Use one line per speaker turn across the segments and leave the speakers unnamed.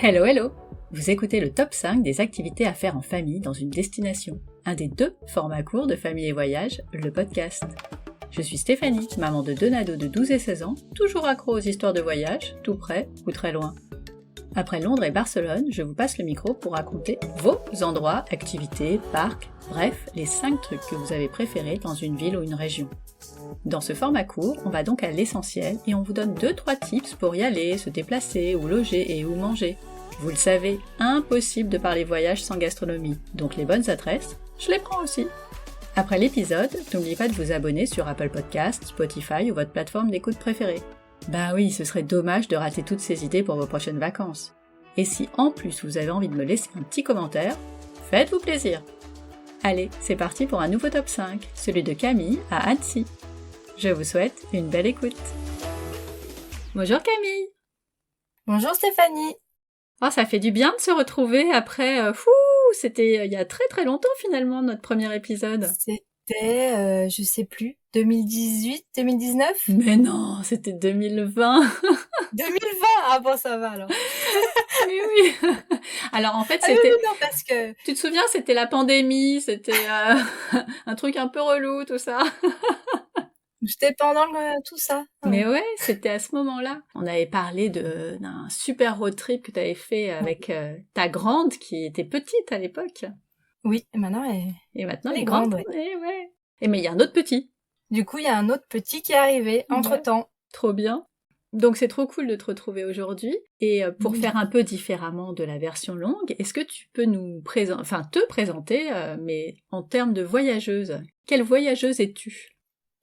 Hello hello! Vous écoutez le top 5 des activités à faire en famille dans une destination, un des 2 formats courts de Famille et Voyage, le podcast. Je suis Stéphanie, maman de 2 ados de 12 et 16 ans, toujours accro aux histoires de voyage, tout près ou très loin. Après Londres et Barcelone, je vous passe le micro pour raconter vos endroits, activités, parcs, bref, les 5 trucs que vous avez préférés dans une ville ou une région. Dans ce format court, on va donc à l'essentiel et on vous donne 2-3 tips pour y aller, se déplacer, où loger et où manger. Vous le savez, impossible de parler voyage sans gastronomie, donc les bonnes adresses, je les prends aussi. Après l'épisode, n'oubliez pas de vous abonner sur Apple Podcasts, Spotify ou votre plateforme d'écoute préférée. Bah oui, ce serait dommage de rater toutes ces idées pour vos prochaines vacances. Et si en plus vous avez envie de me laisser un petit commentaire, faites-vous plaisir. Allez, c'est parti pour un nouveau top 5, celui de Camille à Annecy. Je vous souhaite une belle écoute. Bonjour Camille.
Bonjour Stéphanie.
Oh, ça fait du bien de se retrouver après, c'était il y a très très longtemps finalement notre premier épisode.
C'était, je sais plus, 2018, 2019
Mais non, c'était 2020.
2020. Ah bon, ça va alors.
Oui, oui. Alors en fait,
Ah
c'était...
oui, non, parce que...
Tu te souviens, c'était la pandémie, c'était un truc un peu relou, tout ça.
J'étais pendant tout ça.
Mais ouais, c'était à ce moment-là. On avait parlé d'un super road trip que tu avais fait avec ta grande qui était petite à l'époque.
Oui, et maintenant
Et maintenant,
elle
elle
est
est grande.
grande, ouais.
Et ouais. Et mais il y a un autre petit.
Du coup, il y a un autre petit qui est arrivé entre-temps.
Trop bien. Donc c'est trop cool de te retrouver aujourd'hui. Et pour
Oui.
faire un peu différemment de la version longue, est-ce que tu peux te présenter, mais en termes de voyageuse? Quelle voyageuse es-tu?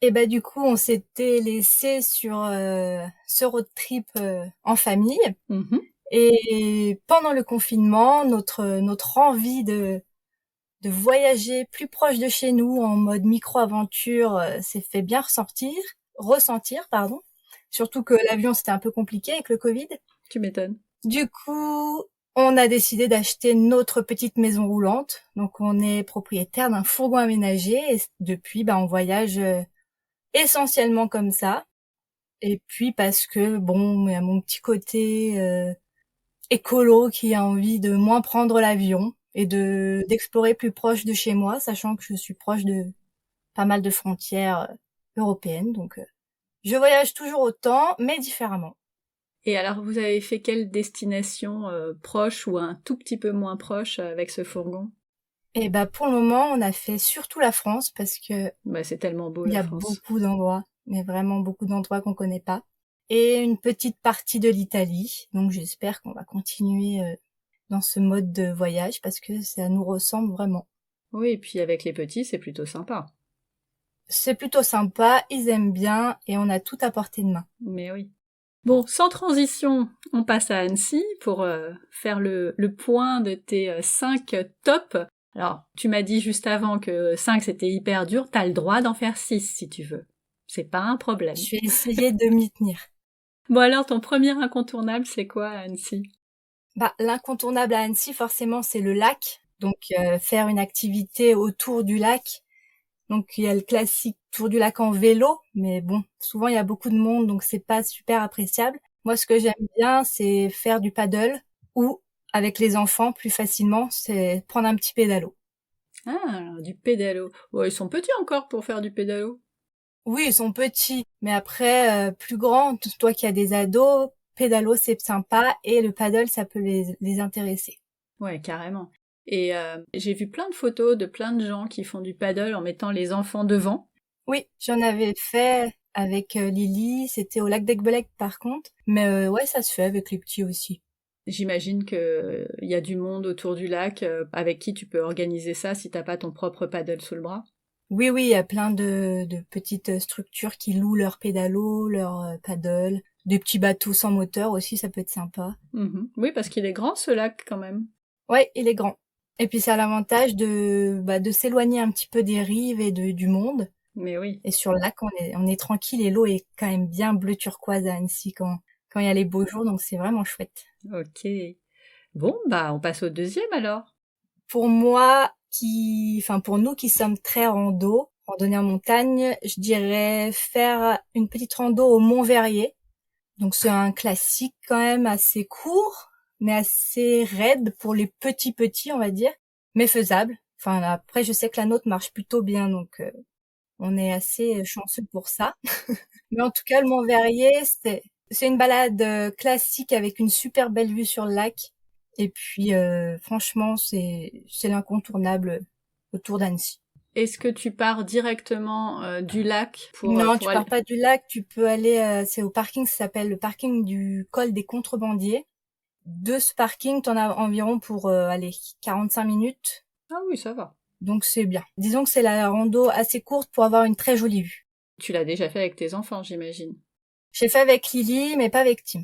Et bah du coup, on s'était laissé sur ce road trip en famille.
Mhm.
Et pendant le confinement, notre envie de voyager plus proche de chez nous en mode micro-aventure s'est fait bien ressentir, pardon. Surtout que l'avion c'était un peu compliqué avec le Covid.
Tu m'étonnes.
Du coup, on a décidé d'acheter notre petite maison roulante. Donc on est propriétaire d'un fourgon aménagé et depuis on voyage essentiellement comme ça. Et puis parce que bon, il y a mon petit côté écolo qui a envie de moins prendre l'avion et d'explorer plus proche de chez moi, sachant que je suis proche de pas mal de frontières européennes. Donc, je voyage toujours autant, mais différemment.
Et alors, vous avez fait quelle destination proche ou un tout petit peu moins proche avec ce fourgon?
Et bah, pour le moment, on a fait surtout la France parce que
Bah, c'est tellement beau
il y
la
a
France.
beaucoup d'endroits, mais vraiment beaucoup d'endroits qu'on connaît pas. Et une petite partie de l'Italie. Donc, j'espère qu'on va continuer dans ce mode de voyage parce que ça nous ressemble vraiment.
Oui, et puis avec les petits, c'est plutôt sympa.
C'est plutôt sympa, ils aiment bien et on a tout à portée de main.
Mais oui. Bon, sans transition, on passe à Annecy pour faire le point de tes 5 tops. Alors, tu m'as dit juste avant que 5 c'était hyper dur, t'as le droit d'en faire 6 si tu veux. C'est pas un problème.
Je vais essayer de m'y tenir.
Bon alors, ton premier incontournable, c'est quoi à Annecy?
L'incontournable à Annecy, forcément, c'est le lac. Donc, faire une activité autour du lac. Donc, il y a le classique tour du lac en vélo, mais bon, souvent il y a beaucoup de monde, donc c'est pas super appréciable. Moi, ce que j'aime bien, c'est faire du paddle ou, avec les enfants, plus facilement, c'est prendre un petit pédalo.
Ah, du pédalo. Ouais, ils sont petits encore pour faire du pédalo.
Oui, ils sont petits, mais après, plus grands, toi qui as des ados, pédalo, c'est sympa, et le paddle, ça peut les intéresser.
Ouais, carrément. Et j'ai vu plein de photos de plein de gens qui font du paddle en mettant les enfants devant.
Oui, j'en avais fait avec Lily, c'était au lac d'Aiguebelec par contre, mais ouais, ça se fait avec les petits aussi.
J'imagine que il y a du monde autour du lac avec qui tu peux organiser ça si t'as pas ton propre paddle sous le bras.
Oui, oui, il y a plein de petites structures qui louent leurs pédalos, leurs paddles, des petits bateaux sans moteur aussi, ça peut être sympa.
Mhm. Oui, parce qu'il est grand ce lac quand même.
Ouais, il est grand. Et puis ça a l'avantage de s'éloigner un petit peu des rives et du monde.
Mais oui.
Et sur le lac, on est tranquille et l'eau est quand même bien bleu turquoise à Annecy quand il y a les beaux jours, donc c'est vraiment chouette.
Ok. Bon, bah on passe au deuxième alors.
Pour moi, pour nous qui sommes très randonnée en montagne, je dirais faire une petite rando au Mont Verrier. Donc c'est un classique quand même assez court, mais assez raide pour les petits, on va dire, mais faisable. Enfin, après, je sais que la nôtre marche plutôt bien, donc on est assez chanceux pour ça. Mais en tout cas, le Mont Verrier, c'est une balade classique avec une super belle vue sur le lac. Et puis, franchement, c'est l'incontournable autour d'Annecy.
Est-ce que tu pars directement du lac
Non,
pour
tu
aller...
pars pas du lac, tu peux aller, c'est au parking, ça s'appelle le parking du col des Contrebandiers. De ce parking, t'en as environ pour, 45 minutes.
Ah oui, ça va.
Donc c'est bien. Disons que c'est la rando assez courte pour avoir une très jolie vue.
Tu l'as déjà fait avec tes enfants, j'imagine.
J'ai fait avec Lily, mais pas avec Tim.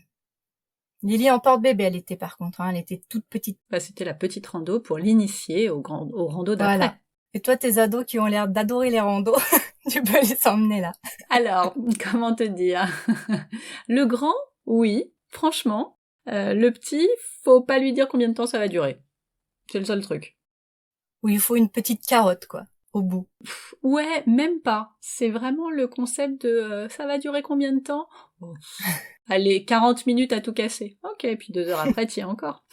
Lily en porte-bébé, elle était par contre, hein, elle était toute petite.
Bah, c'était la petite rando pour l'initier au rando d'après.
Voilà. Et toi, tes ados qui ont l'air d'adorer les randos, tu peux les emmener là.
Alors, comment te dire? Le grand, oui, franchement. Le petit, faut pas lui dire combien de temps ça va durer. C'est le seul truc.
Où il faut une petite carotte, quoi, au bout.
Ouais, même pas. C'est vraiment le concept de ça va durer combien de temps? Oh, allez, 40 minutes à tout casser. Ok, puis 2 heures après, t'y es encore.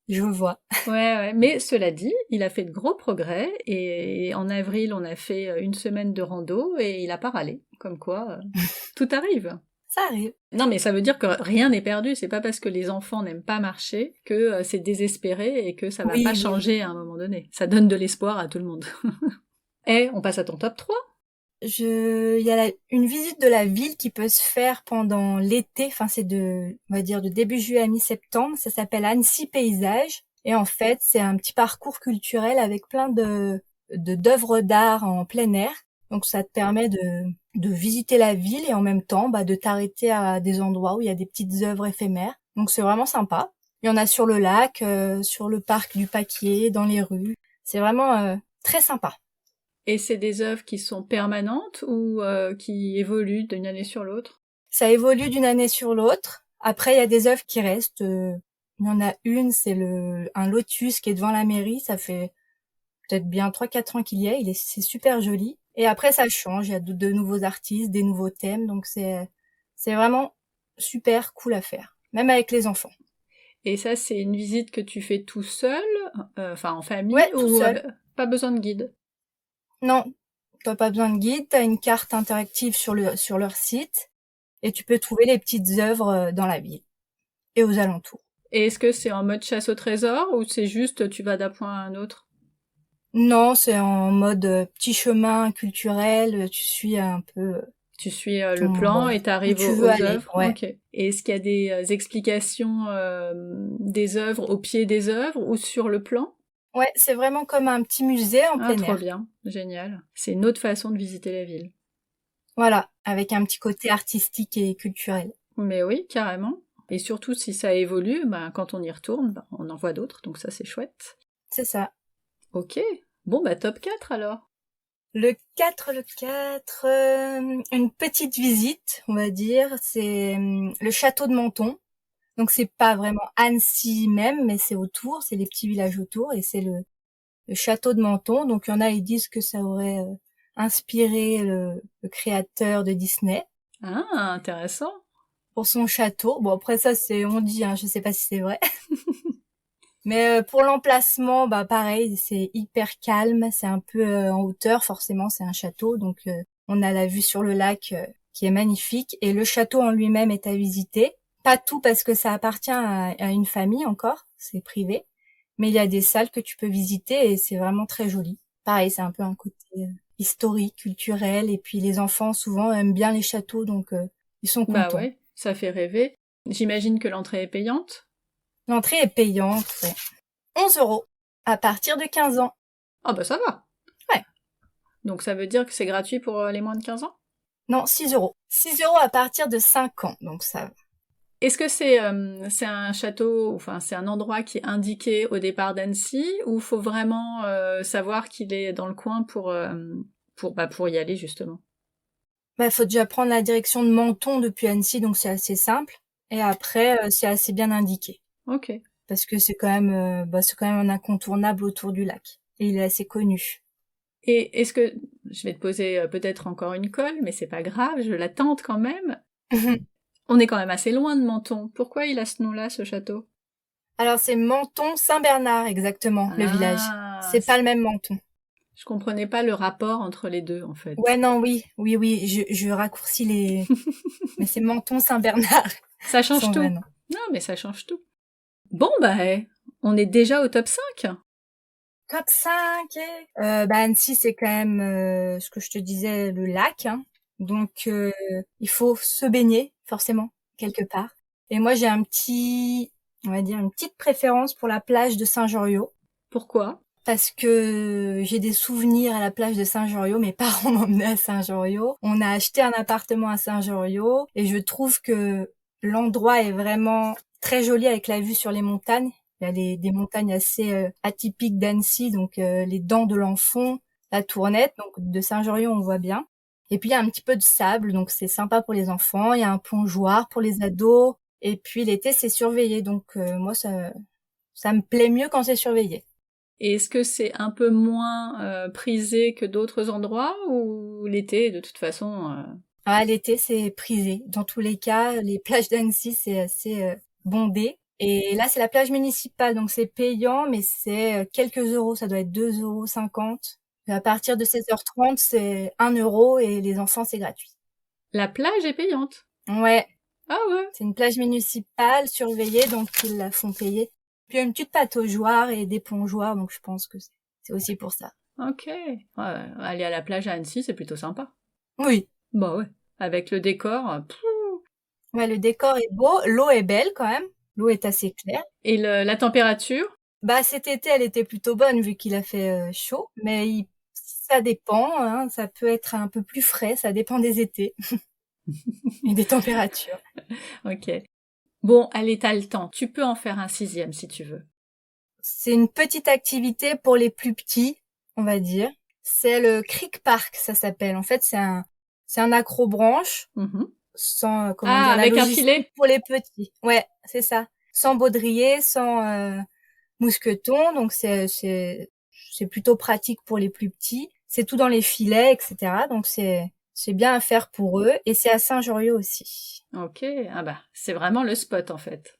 Je vois.
Ouais, mais cela dit, il a fait de gros progrès et en avril, on a fait une semaine de rando et il a pas râlé. Comme quoi, tout arrive.
Ça arrive.
Non, mais ça veut dire que rien n'est perdu. C'est pas parce que les enfants n'aiment pas marcher que c'est désespéré et que ça va
Oui,
pas
oui.
changer à un moment donné. Ça donne de l'espoir à tout le monde. Eh, on passe à ton top 3.
Il y a une visite de la ville qui peut se faire pendant l'été. Enfin, c'est on va dire, de début juillet à mi-septembre. Ça s'appelle Annecy Paysage. Et en fait, c'est un petit parcours culturel avec plein d'œuvres d'art en plein air. Donc, ça te permet de visiter la ville et en même temps, de t'arrêter à des endroits où il y a des petites œuvres éphémères. Donc, c'est vraiment sympa. Il y en a sur le lac, sur le parc du Paquier, dans les rues. C'est vraiment très sympa.
Et c'est des œuvres qui sont permanentes ou qui évoluent d'une année sur l'autre?
Ça évolue d'une année sur l'autre. Après, il y a des œuvres qui restent. Il y en a une, c'est un lotus qui est devant la mairie. Ça fait peut-être bien 3-4 ans qu'il y est. C'est super joli. Et après, ça change. Il y a de nouveaux artistes, des nouveaux thèmes. Donc, c'est vraiment super cool à faire. Même avec les enfants.
Et ça, c'est une visite que tu fais tout seul, enfin en famille,
Ouais, tout
ou
seul.
pas besoin de guide?
Non, t'as pas besoin de guide. T'as une carte interactive sur leur site. Et tu peux trouver les petites œuvres dans la ville et aux alentours.
Et est-ce que c'est en mode chasse au trésor ou c'est juste tu vas d'un point à un autre?
Non, c'est en mode petit chemin culturel, tu suis un peu
Tu suis le plan et
où
t'arrives
tu veux
aux
aller.
œuvres?
Ouais.
Ok. Et est-ce qu'il y a des explications des œuvres au pied des œuvres ou sur le plan?
Ouais, c'est vraiment comme un petit musée en
Ah,
plein
trop
air.
bien, génial. C'est une autre façon de visiter la ville.
Voilà, avec un petit côté artistique et culturel.
Mais oui, carrément. Et surtout si ça évolue, quand on y retourne, on en voit d'autres, donc ça c'est chouette.
C'est ça.
Ok. Bon, top 4 alors.
Le 4, une petite visite, on va dire, c'est le château de Menton. Donc c'est pas vraiment Annecy même, mais c'est autour, c'est les petits villages autour, et c'est le château de Menton. Donc il y en a, ils disent que ça aurait inspiré le créateur de Disney
Ah, intéressant.
pour son château. Bon, après ça, on dit, hein, je sais pas si c'est vrai. Mais pour l'emplacement, pareil, c'est hyper calme, c'est un peu en hauteur, forcément, c'est un château, donc on a la vue sur le lac qui est magnifique, et le château en lui-même est à visiter. Pas tout parce que ça appartient à une famille encore, c'est privé, mais il y a des salles que tu peux visiter et c'est vraiment très joli. Pareil, c'est un peu un côté historique, culturel, et puis les enfants souvent aiment bien les châteaux, donc ils sont
Bah
contents.
ouais, ça fait rêver. J'imagine que l'entrée est payante.
L'entrée est payante, ouais. 11 € à partir de 15 ans.
Ah bah ça va.
Ouais.
Donc ça veut dire que c'est gratuit pour les moins de 15 ans?
Non, 6 €. 6 € à partir de 5 ans, donc ça.
Est-ce que c'est un château, enfin c'est un endroit qui est indiqué au départ d'Annecy, ou faut vraiment savoir qu'il est dans le coin pour y aller justement?
Faut déjà prendre la direction de Menton depuis Annecy, donc c'est assez simple. Et après, c'est assez bien indiqué.
Ok.
Parce que c'est quand même un incontournable autour du lac. Et il est assez connu.
Et est-ce que, je vais te poser peut-être encore une colle, mais c'est pas grave, je la tente quand même. On est quand même assez loin de Menton. Pourquoi il a ce nom-là, ce château?
Alors c'est Menton-Saint-Bernard exactement, le village.
Ah,
C'est pas le même Menton.
je comprenais pas le rapport entre les deux, en
Ouais,
fait.
non, oui, je raccourcis les... Mais c'est Menton-Saint-Bernard,
Ça change
son vrai
tout.
nom.
Non, mais ça change tout. Bon, bah, on est déjà au top 5.
Top 5. Annecy, c'est quand même, ce que je te disais, le lac, hein. Donc, il faut se baigner, forcément, quelque part. Et moi, j'ai on va dire, une petite préférence pour la plage de Saint-Joriot.
Pourquoi?
Parce que j'ai des souvenirs à la plage de Saint-Joriot. Mes parents m'emmenaient à Saint-Joriot. On a acheté un appartement à Saint-Joriot. Et je trouve que l'endroit est vraiment très joli avec la vue sur les montagnes. Il y a des montagnes assez atypiques d'Annecy, donc les Dents de l'Enfant, la Tournette, donc de Saint-Joriot on voit bien. Et puis il y a un petit peu de sable, donc c'est sympa pour les enfants. Il y a un plongeoir pour les ados. Et puis l'été c'est surveillé, donc moi ça me plaît mieux quand c'est surveillé.
Et est-ce que c'est un peu moins prisé que d'autres endroits ou l'été, de toute façon
Ah, l'été c'est prisé. Dans tous les cas, les plages d'Annecy c'est assez bondé. Et là, c'est la plage municipale, donc c'est payant, mais c'est quelques euros, ça doit être 2,50 €. Et à partir de 16h30, c'est 1 € et les enfants, c'est gratuit.
la plage est payante?
Ouais,
Ah ouais,
c'est une plage municipale surveillée, donc ils la font payer. Puis il y a une petite pataugeoire et des plongeoires, donc je pense que c'est aussi pour ça.
ok. Ouais, aller à la plage à Annecy, c'est plutôt sympa.
Oui,
Bah ouais, avec le décor.
ouais, le décor est beau, l'eau est belle quand même, l'eau est assez claire.
Et la température?
Bah cet été, elle était plutôt bonne vu qu'il a fait chaud, mais ça dépend, hein, ça peut être un peu plus frais, ça dépend des étés et des températures.
Ok. Bon, allez, t'as le temps. Tu peux en faire un 6e si tu veux.
C'est une petite activité pour les plus petits, on va dire. C'est le Creek Park, ça s'appelle. En fait, c'est un accrobranche
Mhm.
sans, comment
Ah,
dire, la
avec un
logistique
filet?
pour les petits. Ouais, c'est ça. Sans baudrier, sans mousqueton, donc c'est plutôt pratique pour les plus petits. C'est tout dans les filets, etc. Donc c'est bien à faire pour eux et c'est à Saint-Joriot aussi.
Ok. Ah bah, c'est vraiment le spot en fait.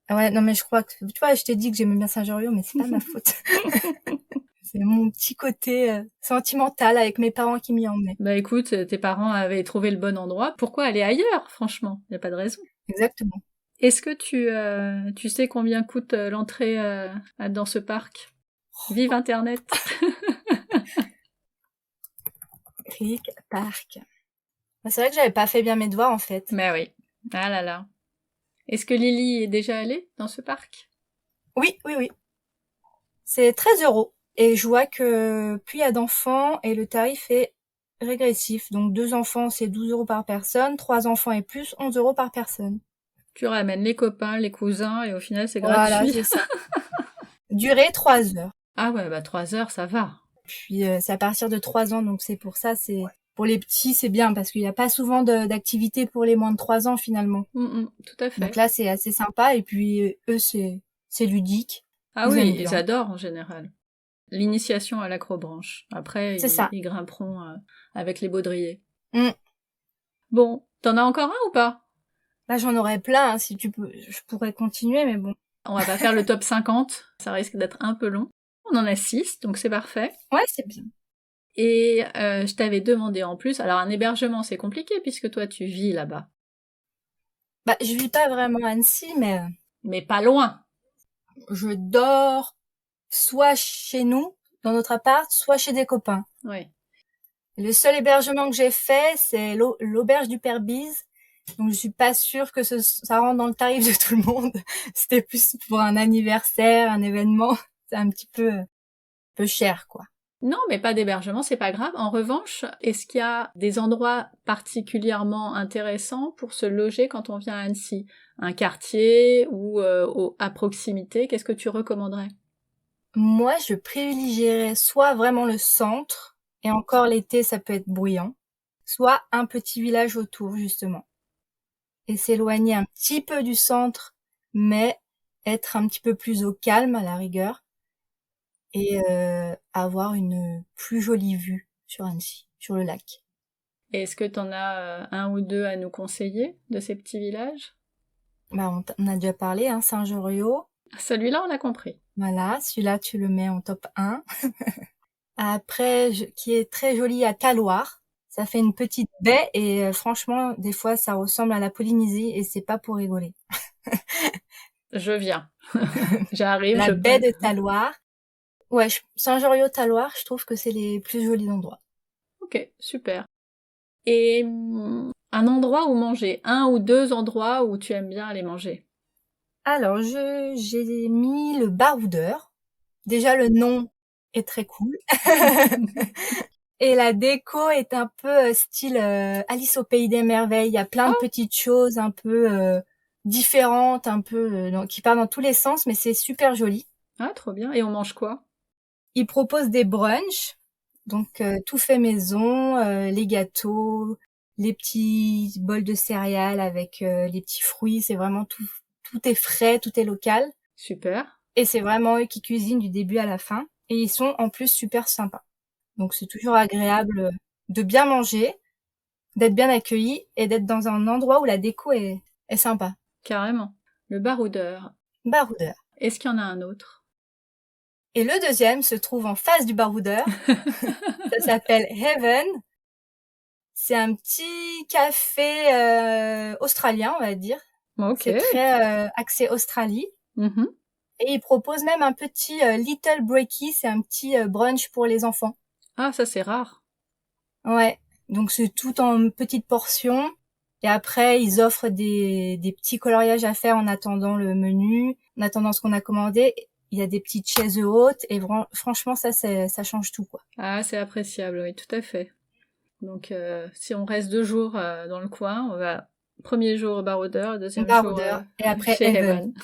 Ah ouais, non mais je crois que tu vois, je t'ai dit que j'aimais bien Saint-Joriot, mais c'est pas ma faute. C'est mon petit côté sentimental avec mes parents qui m'y emmenaient.
Bah écoute, tes parents avaient trouvé le bon endroit. Pourquoi aller ailleurs, franchement? Y a pas de raison.
Exactement.
Est-ce que tu sais combien coûte l'entrée dans ce parc? Vive Internet!
Creek Park. Bah, c'est vrai que j'avais pas fait bien mes devoirs en fait.
Mais oui. Ah là là. Est-ce que Lily est déjà allée dans ce parc?
Oui. C'est 13 € et je vois que plus il y a d'enfants et le tarif est régressif. Donc 2 enfants, c'est 12 € par personne, 3 enfants et plus, 11 € par personne.
Tu ramènes les copains, les cousins, et au final c'est
Voilà,
gratuit.
c'est ça. Durée 3 heures.
Ah ouais, bah 3 heures, ça va.
Puis c'est à partir de 3 ans, donc c'est pour ça, c'est pour les petits, c'est bien parce qu'il n'y a pas souvent d'activités pour les moins de 3 ans finalement.
Tout à
Donc
fait.
là, c'est assez sympa et puis eux, c'est ludique.
Ah
Ils aiment
oui, ils
bien.
adorent en général. L'initiation à l'acrobranche. Après,
C'est ça.
ils grimperont avec les baudriers.
Mm.
Bon, t'en as encore un ou pas?
Là, j'en aurais plein, hein, si tu peux, je pourrais continuer, mais bon.
On va pas faire le top 50, ça risque d'être un peu long. On en a 6, donc c'est parfait.
Ouais, c'est bien.
Et je t'avais demandé en plus, alors un hébergement c'est compliqué puisque toi tu vis là-bas,
Bah, je vis pas vraiment à Annecy, mais
mais pas loin.
je dors soit chez nous, dans notre appart, soit chez des copains.
Oui.
Le seul hébergement que j'ai fait, c'est l'auberge du Père Bise. Donc, je suis pas sûre que ça rentre dans le tarif de tout le monde. C'était plus pour un anniversaire, un événement. C'est un petit peu cher, quoi.
Non, mais pas d'hébergement, c'est pas grave. En revanche, est-ce qu'il y a des endroits particulièrement intéressants pour se loger quand on vient à Annecy? Un quartier ou à proximité, qu'est-ce que tu recommanderais?
Moi, je privilégierais soit vraiment le centre, et encore l'été, ça peut être bruyant, soit un petit village autour, justement. Et s'éloigner un petit peu du centre, mais être un petit peu plus au calme, à la rigueur, et avoir une plus jolie vue sur Annecy, sur le lac.
Et est-ce que t'en as un ou deux à nous conseiller de ces petits villages?
Bah, on a déjà parlé, hein, Saint-Joriot.
Celui-là, on l'a compris.
Voilà, celui-là, tu le mets en top 1. Après, qui est très joli à Taloir. Ça fait une petite baie et franchement, des fois, ça ressemble à la Polynésie et c'est pas pour rigoler.
Je viens. J'arrive,
La
je
baie
paye.
de Taloir. Ouais, Saint-Joriot-Taloir, je trouve que c'est les plus jolis endroits.
Ok, super. Et un endroit où manger, 1 ou 2 endroits où tu aimes bien aller manger.
Alors, j'ai mis le Baroudeur. Déjà, le nom est très cool. Et la déco est un peu style Alice au pays des merveilles. Il y a plein de petites choses un peu différentes, un peu qui partent dans tous les sens, mais c'est super joli.
Ah, trop bien. Et on mange quoi?
Ils proposent des brunchs, donc tout fait maison, les gâteaux, les petits bols de céréales avec les petits fruits. C'est vraiment tout est frais, tout est local.
Super.
Et c'est vraiment eux qui cuisinent du début à la fin. Et ils sont en plus super sympas. Donc c'est toujours agréable de bien manger, d'être bien accueilli et d'être dans un endroit où la déco est sympa.
Carrément. Le Baroudeur.
Baroudeur.
Est-ce qu'il y en a un autre?
Et le deuxième se trouve en face du Baroudeur. Ça s'appelle Heaven. C'est un petit café australien, on va dire.
Ok.
C'est très axé Australie.
Mm-hmm.
Et ils proposent même un petit Little Breaky, c'est un petit brunch pour les enfants.
Ah, ça c'est rare.
Ouais, donc c'est tout en petites portions. Et après, ils offrent des petits coloriages à faire en attendant le menu, en attendant ce qu'on a commandé. Il y a des petites chaises hautes et franchement, ça change tout, quoi.
Ah, c'est appréciable, oui, tout à fait. Donc, si on reste 2 jours dans le coin, on va premier jour au Baroudeur, deuxième
Baroudeur,
jour
et après
chez
Heaven.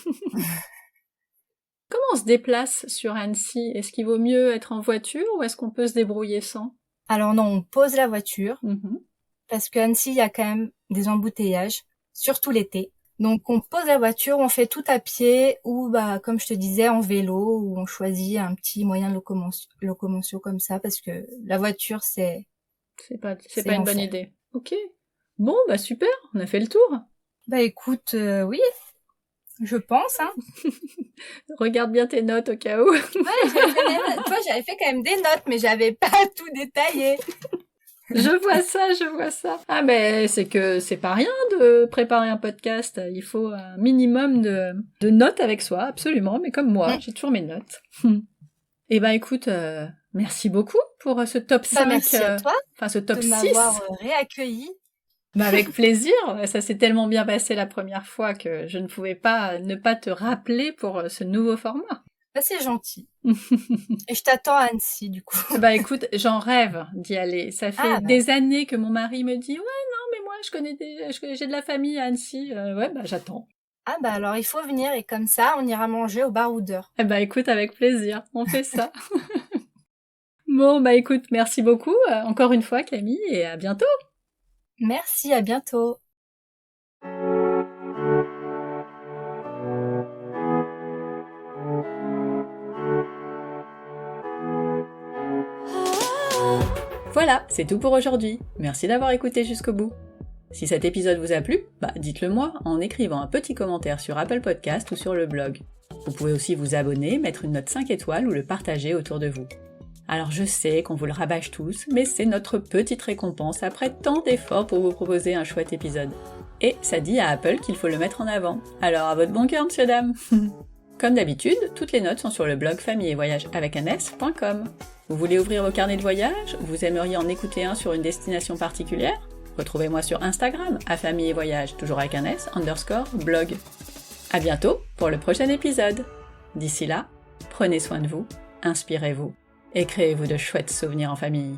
Comment on se déplace sur Annecy? Est-ce qu'il vaut mieux être en voiture ou est-ce qu'on peut se débrouiller sans?
Alors non, on pose la voiture,
Mm-hmm.
parce qu'à Annecy, il y a quand même des embouteillages, surtout l'été. Donc on pose la voiture, on fait tout à pied ou comme je te disais en vélo ou on choisit un petit moyen de locomotion comme ça parce que la voiture c'est
pas une bonne idée. Ok. Bon, super, on a fait le tour.
Écoute, oui, je pense, hein.
Regarde bien tes notes au cas où.
Ouais, j'avais fait quand même des notes, mais j'avais pas tout détaillé.
Je vois ça. Ah, mais c'est que c'est pas rien de préparer un podcast. Il faut un minimum de notes avec soi, absolument. Mais comme moi, j'ai toujours mes notes. Eh ben, écoute, merci beaucoup pour ce top 5.
Merci à toi.
Enfin, ce top 6.
De m'avoir réaccueilli.
Avec plaisir. Ça s'est tellement bien passé la première fois que je ne pouvais pas ne pas te rappeler pour ce nouveau format.
C'est gentil. Et je t'attends à Annecy, du coup.
Écoute, j'en rêve d'y aller. Ça fait des années que mon mari me dit « Ouais, non, mais moi, j'ai de la famille à Annecy. J'attends. »
Alors il faut venir et comme ça, on ira manger au Baroudeur.
Écoute, avec plaisir. On fait ça. Bon, écoute, merci beaucoup encore une fois, Camille, et à bientôt.
Merci, à bientôt.
Voilà, c'est tout pour aujourd'hui. Merci d'avoir écouté jusqu'au bout. Si cet épisode vous a plu, dites-le moi en écrivant un petit commentaire sur Apple Podcast ou sur le blog. Vous pouvez aussi vous abonner, mettre une note 5 étoiles ou le partager autour de vous. Alors je sais qu'on vous le rabâche tous, mais c'est notre petite récompense après tant d'efforts pour vous proposer un chouette épisode. Et ça dit à Apple qu'il faut le mettre en avant. Alors à votre bon cœur, monsieur dame. Comme d'habitude, toutes les notes sont sur le blog famille-et-voyage-avec-un-s.com. Vous voulez ouvrir vos carnets de voyage? Vous aimeriez en écouter un sur une destination particulière? Retrouvez-moi sur Instagram, @famille-et-voyage, toujours avec un s, _blog. À bientôt pour le prochain épisode. D'ici là, prenez soin de vous, inspirez-vous et créez-vous de chouettes souvenirs en famille.